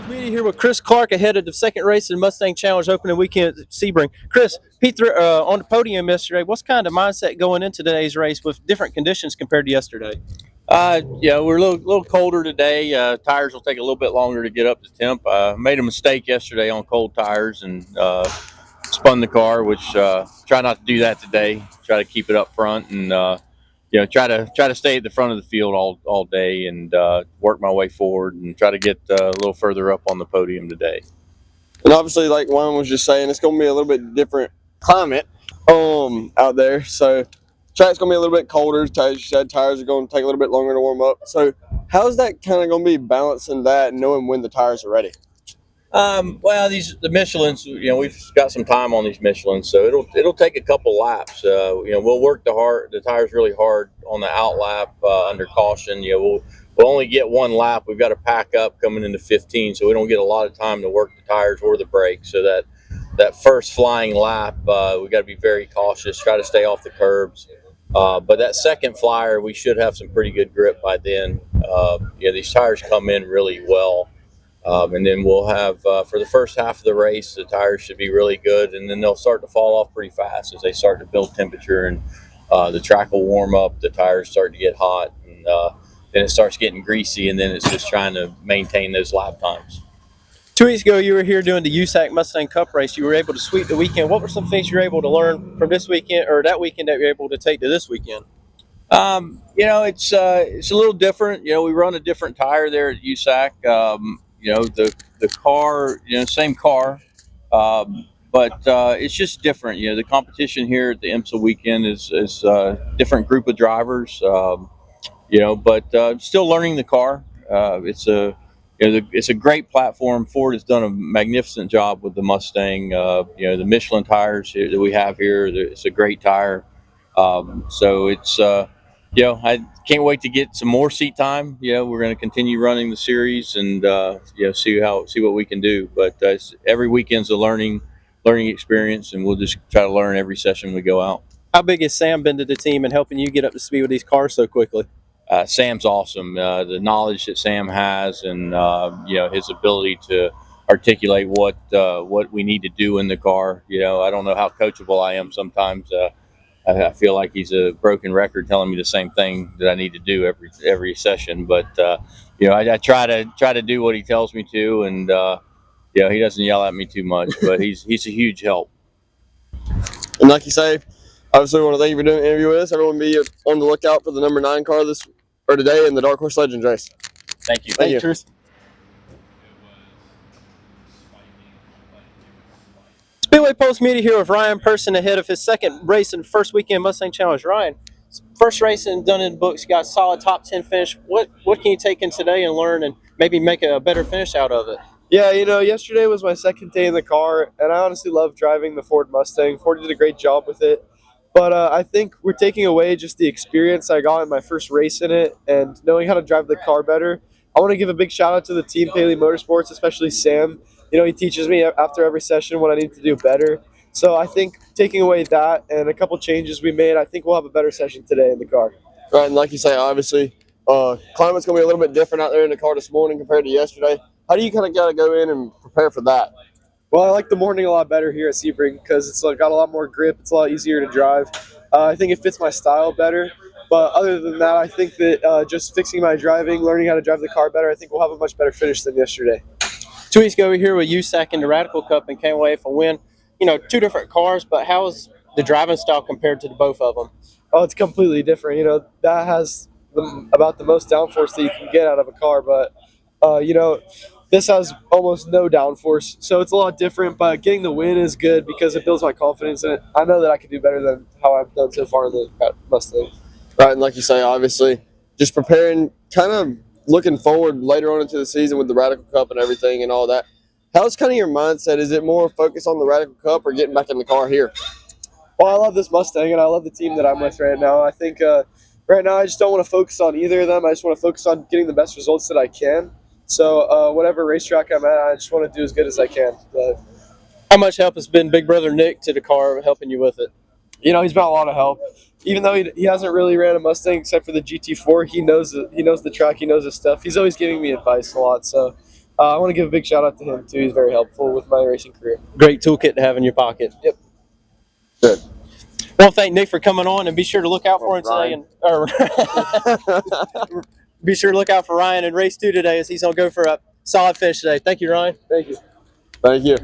Meeting here with Chris Clark ahead of the second race in Mustang Challenge opening weekend at Sebring. Chris, on the podium yesterday. What's kind of mindset going into today's race with different conditions compared to yesterday? Yeah, we're a little colder today. Tires will take a little bit longer to get up to temp. Made a mistake yesterday on cold tires and spun the car, which try not to do that today. Try to keep it up front and try to stay at the front of the field all day and work my way forward and try to get a little further up on the podium today. And obviously, like Juan was just saying, it's going to be a little bit different climate out there. So track's going to be a little bit colder. As you said, tires are going to take a little bit longer to warm up. So how's that kind of going to be balancing that and knowing when the tires are ready? Well, the Michelin's, we've got some time on these Michelin's, so it'll take a couple laps. We'll work the tires really hard on the out lap under caution. We'll only get one lap. We've got to pack up coming into 15, so we don't get a lot of time to work the tires or the brakes. So that first flying lap, we got to be very cautious. Try to stay off the curbs. But that second flyer, we should have some pretty good grip by then. These tires come in really well. And then we'll have, for the first half of the race, the tires should be really good, and then they'll start to fall off pretty fast as they start to build temperature, and the track will warm up, the tires start to get hot, and then it starts getting greasy, and then it's just trying to maintain those lap times. 2 weeks ago, you were here doing the USAC Mustang Cup race. You were able to sweep the weekend. What were some things you were able to learn from this weekend or that weekend that you were able to take to this weekend? It's a little different. We run a different tire there at USAC. The car, same car, but it's just different. The competition here at the IMSA weekend is a different group of drivers. But still learning the car. It's a great platform. Ford has done a magnificent job with the Mustang. The Michelin tires that we have here, it's a great tire. So it's I can't wait to get some more seat time. We're going to continue running the series and see what we can do. But every weekend's a learning experience, and we'll just try to learn every session we go out. How big has Sam been to the team and helping you get up to speed with these cars so quickly? Sam's awesome. The knowledge that Sam has, and his ability to articulate what we need to do in the car. I don't know how coachable I am sometimes. I feel like he's a broken record telling me the same thing that I need to do every session. But I try to do what he tells me to, and he doesn't yell at me too much. But he's a huge help. And like you say, obviously, we want to thank you for doing the interview with us. Everyone be on the lookout for the number 9 car today in the Dark Horse Legends race. Thank you. Thank you, Chris. Speedway Post Media here with Ryan Person ahead of his second race in the first weekend Mustang Challenge. Ryan, first race and done in the books, you got a solid top 10 finish. What can you take in today and learn and maybe make a better finish out of it? Yeah, yesterday was my second day in the car, and I honestly love driving the Ford Mustang. Ford did a great job with it. But I think we're taking away just the experience I got in my first race in it and knowing how to drive the car better. I want to give a big shout out to the team, Paley Motorsports, especially Sam. He teaches me after every session what I need to do better. So I think taking away that and a couple changes we made, I think we'll have a better session today in the car. Right, and like you say, obviously, climate's going to be a little bit different out there in the car this morning compared to yesterday. How do you kind of got to go in and prepare for that? Well, I like the morning a lot better here at Sebring because it's got a lot more grip. It's a lot easier to drive. I think it fits my style better. But other than that, I think that just fixing my driving, learning how to drive the car better, I think we'll have a much better finish than yesterday. 2 weeks ago, we were here with USAC in the Radical Cup and came away from win. Two different cars, but how is the driving style compared to the both of them? Oh, it's completely different. That has about the most downforce that you can get out of a car, but this has almost no downforce, so it's a lot different. But getting the win is good because it builds my confidence, and I know that I can do better than how I've done so far in the Mustang. Right, and like you say, obviously, just preparing, kind of looking forward later on into the season with the Radical Cup and everything and all that. How's kind of your mindset? Is it more focused on the Radical Cup or getting back in the car here? Well, I love this Mustang, and I love the team that I'm with right now. I think right now I just don't want to focus on either of them. I just want to focus on getting the best results that I can. So whatever racetrack I'm at, I just want to do as good as I can. But how much help has been Big Brother Nick to the car helping you with it? He's been a lot of help. Even though he hasn't really ran a Mustang except for the GT4, he knows the track, he knows his stuff. He's always giving me advice a lot. So I want to give a big shout out to him too. He's very helpful with my racing career. Great toolkit to have in your pocket. Yep. Good. Well, thank Nick for coming on, and be sure to look out for him today. And be sure to look out for Ryan in race 2 today, as he's gonna go for a solid finish today. Thank you, Ryan. Thank you. Thank you.